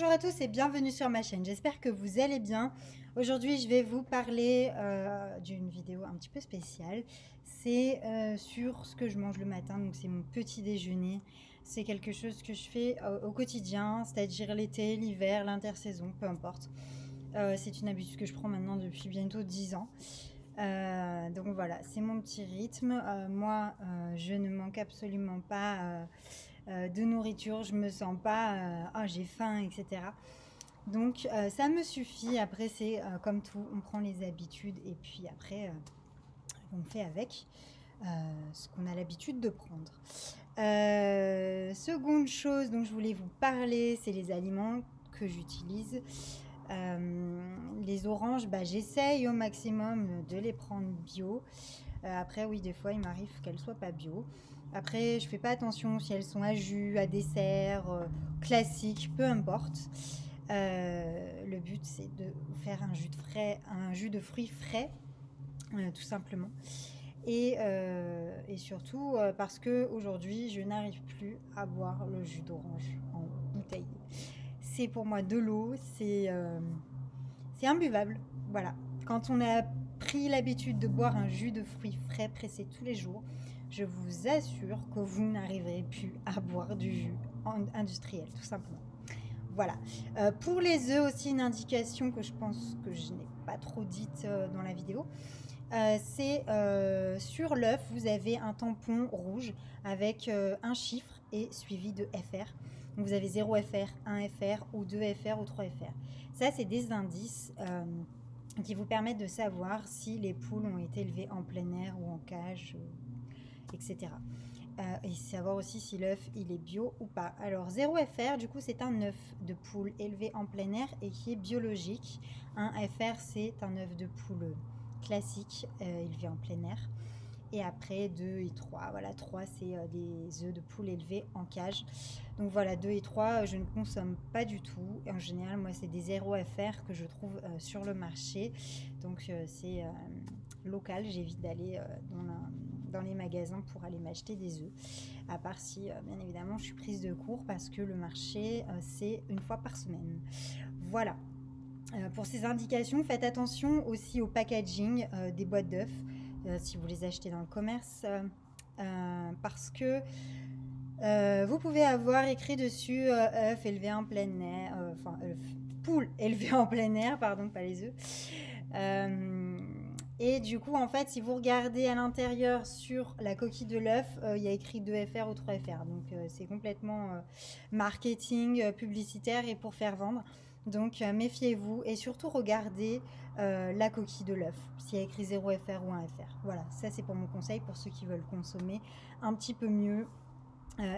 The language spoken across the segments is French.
Bonjour à tous et bienvenue sur ma chaîne, j'espère que vous allez bien. Aujourd'hui je vais vous parler d'une vidéo un petit peu spéciale. C'est sur ce que je mange le matin, donc c'est mon petit déjeuner. C'est quelque chose que je fais au quotidien, c'est-à-dire l'été, l'hiver, l'intersaison, peu importe. C'est une habitude que je prends maintenant depuis bientôt 10 ans. Donc voilà, c'est mon petit rythme. Moi, je ne manque absolument pas de nourriture, je me sens pas oh, j'ai faim, etc. Donc ça me suffit. Après, c'est comme tout, on prend les habitudes et puis après, on fait avec euh, ce qu'on a l'habitude de prendre. Seconde chose dont je voulais vous parler, c'est les aliments que j'utilise. Les oranges, bah, j'essaye au maximum de les prendre bio. Après, oui, des fois, il m'arrive qu'elles soient pas bio. Après, je fais pas attention si elles sont à jus, à dessert, classique, peu importe. Le but, c'est de faire un jus de fruits frais, tout simplement. Et surtout parce que aujourd'hui, je n'arrive plus à boire le jus d'orange en bouteille. C'est pour moi de l'eau, c'est imbuvable. Voilà. Quand on a pris l'habitude de boire un jus de fruits frais pressé tous les jours, je vous assure que vous n'arriverez plus à boire du jus industriel, tout simplement. Voilà. Pour les œufs aussi, une indication que je pense que je n'ai pas trop dite dans la vidéo. C'est sur l'œuf, vous avez un tampon rouge avec un chiffre et suivi de FR. Donc vous avez 0 FR, 1 FR ou 2 FR ou 3 FR. Ça, c'est des indices qui vous permettent de savoir si les poules ont été élevées en plein air ou en cage, etc. Et savoir aussi si l'œuf il est bio ou pas. Alors 0 FR, du coup, c'est un œuf de poule élevé en plein air et qui est biologique. Un FR, c'est un œuf de poule classique élevé en plein air. Et après 2 et 3, voilà, 3 c'est des œufs de poule élevés en cage. Donc voilà, 2 et 3 je ne consomme pas du tout. Et en général, moi, c'est des 0 FR que je trouve sur le marché. Donc c'est local, j'évite d'aller dans les magasins pour aller m'acheter des œufs. À part si, bien évidemment, je suis prise de court parce que le marché, c'est une fois par semaine. Voilà. Pour ces indications, faites attention aussi au packaging des boîtes d'œufs si vous les achetez dans le commerce parce que vous pouvez avoir écrit dessus œufs élevés en plein air, enfin poules élevées en plein air, pardon, pas les œufs. Et du coup, en fait, si vous regardez à l'intérieur sur la coquille de l'œuf, il y a écrit 2 FR ou 3 FR. Donc c'est complètement marketing, publicitaire et pour faire vendre. Donc méfiez-vous et surtout regardez la coquille de l'œuf, s'il y a écrit 0 FR ou 1 FR. Voilà, ça c'est pour mon conseil pour ceux qui veulent consommer un petit peu mieux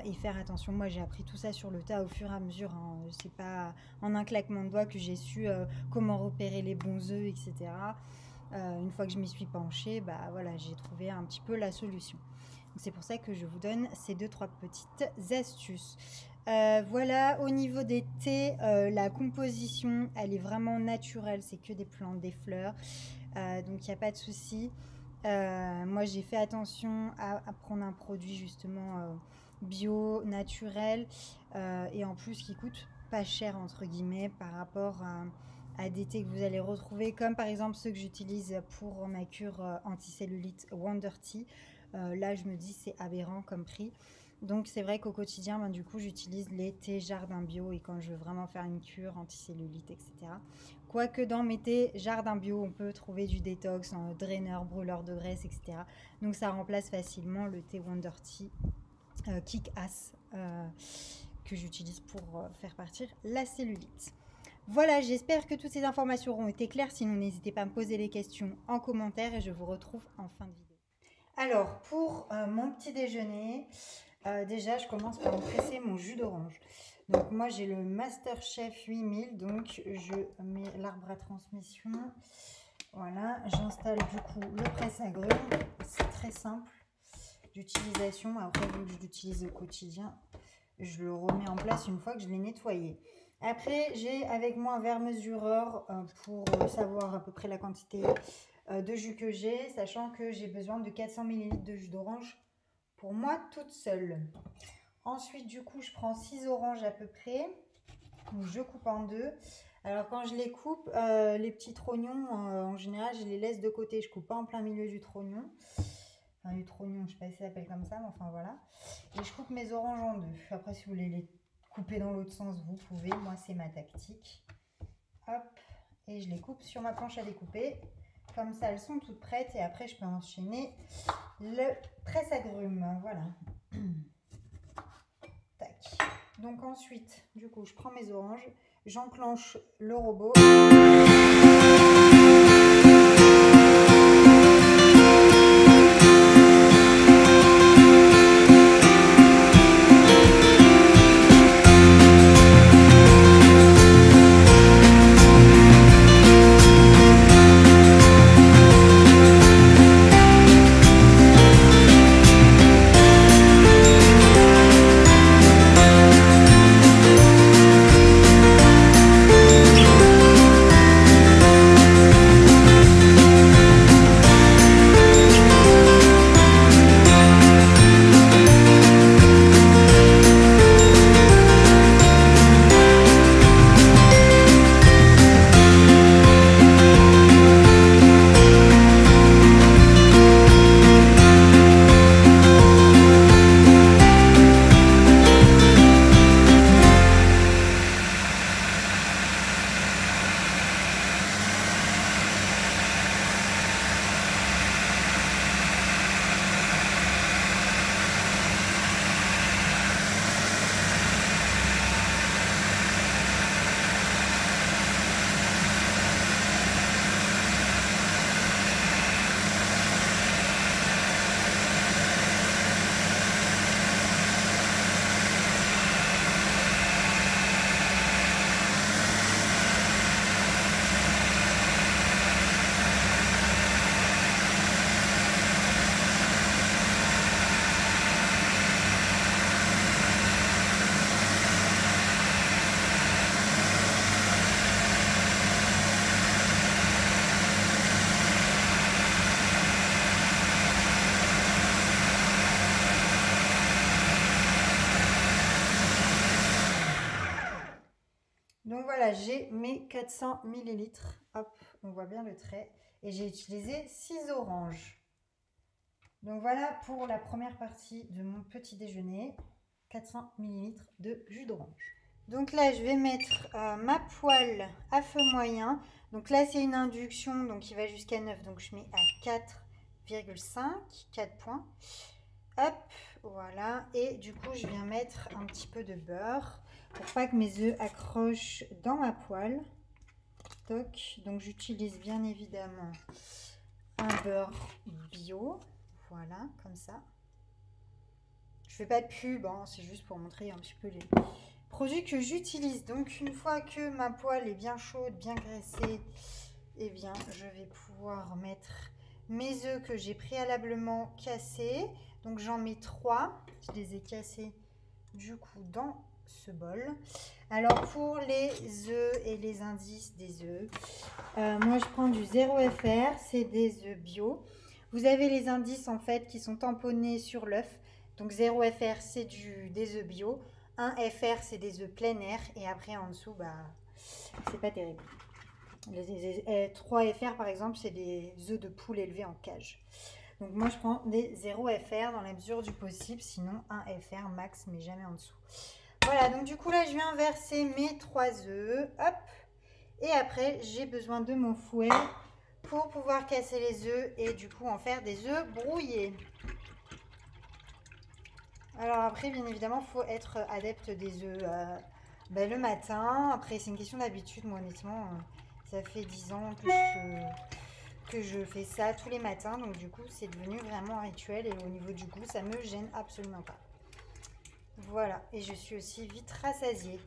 et faire attention. Moi j'ai appris tout ça sur le tas au fur et à mesure. Hein. C'est pas en un claquement de doigts que j'ai su comment repérer les bons œufs, etc. Une fois que je m'y suis penchée, bah voilà, j'ai trouvé un petit peu la solution. C'est pour ça que je vous donne ces 2-3 petites astuces. Voilà, au niveau des thés, la composition, elle est vraiment naturelle. C'est que des plantes, des fleurs. Donc il n'y a pas de souci. Moi, j'ai fait attention à prendre un produit justement bio, naturel et en plus qui coûte pas cher entre guillemets par rapport à des thés que vous allez retrouver comme par exemple ceux que j'utilise pour ma cure anticellulite Wonder Tea. Là, je me dis c'est aberrant comme prix. Donc c'est vrai qu'au quotidien, ben, du coup, j'utilise les thés jardin bio et quand je veux vraiment faire une cure anticellulite, etc. Quoique dans mes thés jardin bio, on peut trouver du détox, draineur, brûleur de graisse, etc. Donc ça remplace facilement le thé Wonder Tea Kick Ass que j'utilise pour faire partir la cellulite. Voilà, j'espère que toutes ces informations auront été claires. Sinon, n'hésitez pas à me poser les questions en commentaire et je vous retrouve en fin de vidéo. Alors, pour mon petit déjeuner, déjà, je commence par presser mon jus d'orange. Donc, moi, j'ai le MasterChef 8000. Donc, je mets l'arbre à transmission. Voilà, j'installe du coup le presse-agrumes. C'est très simple d'utilisation. Après, vu que je l'utilise au quotidien, je le remets en place une fois que je l'ai nettoyé. Après, j'ai avec moi un verre mesureur pour savoir à peu près la quantité de jus que j'ai, sachant que j'ai besoin de 400 ml de jus d'orange pour moi toute seule. Ensuite, du coup, je prends 6 oranges à peu près. Donc je coupe en deux. Alors quand je les coupe, les petits trognons, en général, je les laisse de côté. Je coupe pas en plein milieu du trognon. Enfin, du trognon, je sais pas si ça s'appelle comme ça, mais enfin voilà. Et je coupe mes oranges en deux. Après, si vous voulez les couper dans l'autre sens, vous pouvez. Moi, c'est ma tactique. Hop. Et je les coupe sur ma planche à découper. Comme ça, elles sont toutes prêtes. Et après, je peux enchaîner le tresse-agrumes. Voilà. Tac. Donc ensuite, du coup, je prends mes oranges. J'enclenche le robot. Donc voilà, j'ai mes 400 ml. Hop, on voit bien le trait. Et j'ai utilisé 6 oranges. Donc voilà pour la première partie de mon petit déjeuner. 400 ml de jus d'orange. Donc là, je vais mettre ma poêle à feu moyen. Donc là, c'est une induction, donc il va jusqu'à 9. Donc je mets à 4,5, 4 points. Hop, voilà. Et du coup, je viens mettre un petit peu de beurre pour pas que mes œufs accrochent dans ma poêle. Toc. Donc j'utilise bien évidemment un beurre bio. Voilà, comme ça. Je fais pas de pub, hein, c'est juste pour montrer un petit peu les produits que j'utilise. Donc une fois que ma poêle est bien chaude, bien graissée, eh bien je vais pouvoir mettre mes œufs que j'ai préalablement cassés. Donc j'en mets 3. Je les ai cassés du coup dans ce bol. Alors pour les œufs et les indices des œufs, moi je prends du 0 FR, c'est des œufs bio. Vous avez les indices en fait qui sont tamponnés sur l'œuf. Donc 0 FR c'est des œufs bio, 1 FR c'est des œufs plein air et après en dessous bah c'est pas terrible. Les 3 FR par exemple c'est des œufs de poule élevés en cage. Donc moi je prends des 0 FR dans la mesure du possible, sinon 1 FR max mais jamais en dessous. Voilà, donc du coup là je viens verser mes 3 œufs, hop, et après j'ai besoin de mon fouet pour pouvoir casser les œufs et du coup en faire des œufs brouillés. Alors après bien évidemment il faut être adepte des œufs le matin. Après c'est une question d'habitude, moi honnêtement ça fait 10 ans que je fais ça tous les matins, donc du coup c'est devenu vraiment un rituel et au niveau du goût ça me gêne absolument pas. Voilà, et je suis aussi vite rassasiée.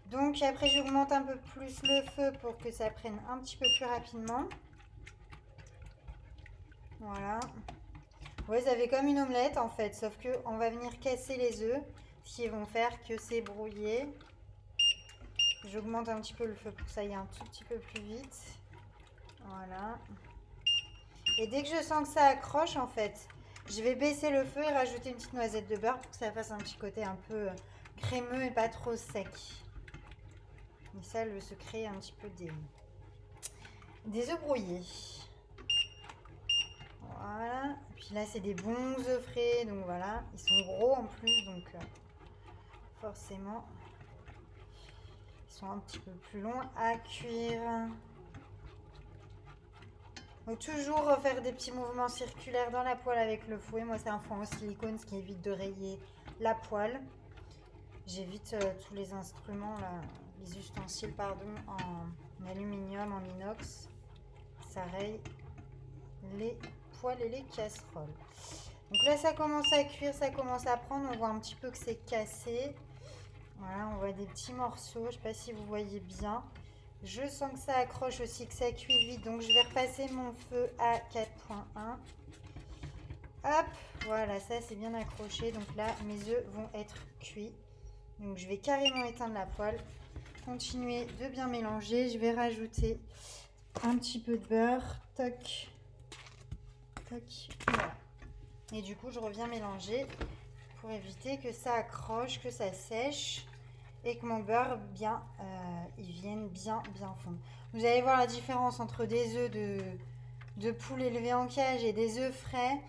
Donc après j'augmente un peu plus le feu pour que ça prenne un petit peu plus rapidement. Voilà. Ouais, ça fait comme une omelette en fait, sauf que on va venir casser les œufs, ce qui vont faire que c'est brouillé. J'augmente un petit peu le feu pour que ça aille un tout petit peu plus vite. Voilà. Et dès que je sens que ça accroche en fait, je vais baisser le feu et rajouter une petite noisette de beurre pour que ça fasse un petit côté un peu crémeux et pas trop sec. Et ça, le secret un petit peu des œufs brouillés. Voilà. Et puis là, c'est des bons œufs frais. Donc voilà, ils sont gros en plus. Donc forcément, ils sont un petit peu plus longs à cuire. Donc toujours faire des petits mouvements circulaires dans la poêle avec le fouet. Moi, c'est un four en silicone, ce qui évite de rayer la poêle. J'évite tous les instruments, là, les ustensiles, pardon, en aluminium, en inox. Ça raye les poêles et les casseroles. Donc là, ça commence à cuire, ça commence à prendre. On voit un petit peu que c'est cassé. Voilà, on voit des petits morceaux. Je ne sais pas si vous voyez bien. Je sens que ça accroche aussi, que ça cuit vite. Donc, je vais repasser mon feu à 4.1. Hop, voilà, ça c'est bien accroché. Donc là, mes œufs vont être cuits. Donc, je vais carrément éteindre la poêle. Continuer de bien mélanger. Je vais rajouter un petit peu de beurre. Toc, toc, voilà. Et du coup, je reviens mélanger pour éviter que ça accroche, que ça sèche et que mon beurre il vienne bien fondre. Vous allez voir la différence entre des œufs de poule élevés en cage et des œufs frais.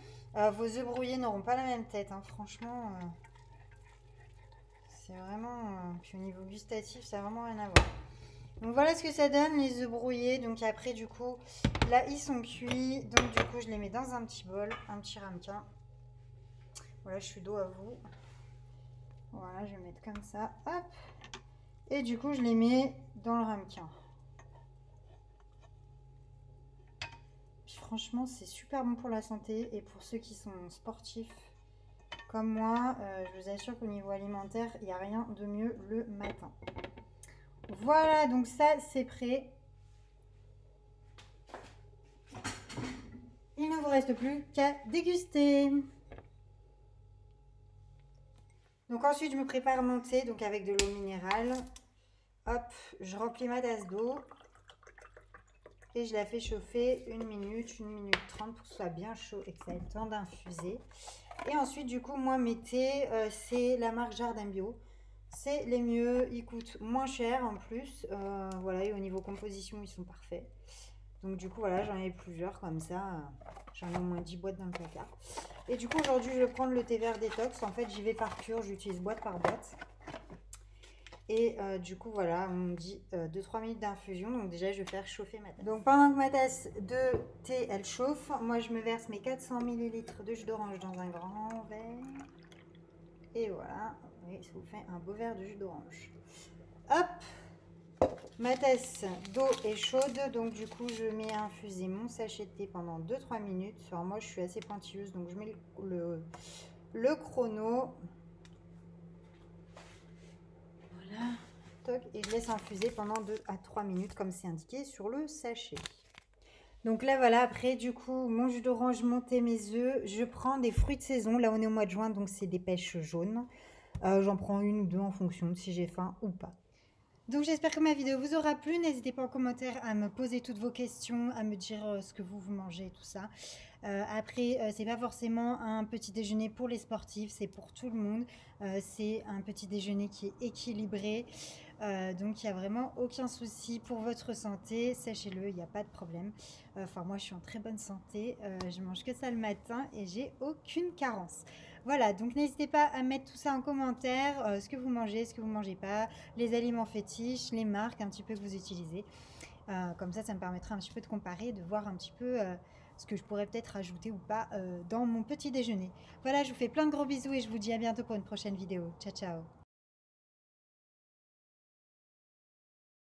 Vos œufs brouillés n'auront pas la même tête, hein. Franchement, c'est vraiment... puis au niveau gustatif, ça n'a vraiment rien à voir. Donc voilà ce que ça donne, les œufs brouillés. Donc après, du coup, là, ils sont cuits. Donc du coup, je les mets dans un petit bol, un petit ramequin. Voilà, je suis dos à vous. Voilà, je vais mettre comme ça. Hop. Et du coup, je les mets dans le ramequin. Puis franchement, c'est super bon pour la santé. Et pour ceux qui sont sportifs comme moi, je vous assure qu'au niveau alimentaire, il n'y a rien de mieux le matin. Voilà, donc ça, c'est prêt. Il ne vous reste plus qu'à déguster. Donc ensuite, je me prépare mon thé, donc avec de l'eau minérale. Hop, je remplis ma tasse d'eau. Et je la fais chauffer 1 minute 30 pour que ce soit bien chaud et que ça ait le temps d'infuser. Et ensuite, du coup, moi, mes thés, c'est la marque Jardin Bio. C'est les mieux, ils coûtent moins cher en plus. Voilà, et au niveau composition, ils sont parfaits. Donc du coup, voilà, j'en ai plusieurs comme ça. J'en ai au moins 10 boîtes dans le placard. Et du coup, aujourd'hui, je vais prendre le thé vert détox. En fait, j'y vais par cure, j'utilise boîte par boîte. Et du coup, voilà, on me dit 2-3 minutes d'infusion. Donc déjà, je vais faire chauffer ma tasse. Donc pendant que ma tasse de thé, elle chauffe, moi, je me verse mes 400 ml de jus d'orange dans un grand verre. Et voilà, oui, ça vous fait un beau verre de jus d'orange. Hop! Ma tasse d'eau est chaude, donc du coup je mets à infuser mon sachet de thé pendant 2-3 minutes. Alors moi je suis assez pointilleuse, donc je mets le chrono. Voilà, toc, et je laisse infuser pendant 2 à 3 minutes comme c'est indiqué sur le sachet. Donc là voilà, après du coup mon jus d'orange, mon thé, mes œufs, je prends des fruits de saison. Là on est au mois de juin, donc c'est des pêches jaunes. J'en prends 1 ou 2 en fonction de si j'ai faim ou pas. Donc j'espère que ma vidéo vous aura plu. N'hésitez pas en commentaire à me poser toutes vos questions, à me dire ce que vous mangez et tout ça. Après, c'est pas forcément un petit déjeuner pour les sportifs, c'est pour tout le monde. C'est un petit déjeuner qui est équilibré. Donc il n'y a vraiment aucun souci pour votre santé. Sachez-le, il n'y a pas de problème. Enfin, moi je suis en très bonne santé. Je mange que ça le matin et j'ai aucune carence. Voilà, donc n'hésitez pas à mettre tout ça en commentaire, ce que vous mangez, ce que vous ne mangez pas, les aliments fétiches, les marques un petit peu que vous utilisez. Comme ça me permettra un petit peu de comparer, de voir un petit peu ce que je pourrais peut-être ajouter ou pas dans mon petit déjeuner. Voilà, je vous fais plein de gros bisous et je vous dis à bientôt pour une prochaine vidéo. Ciao, ciao!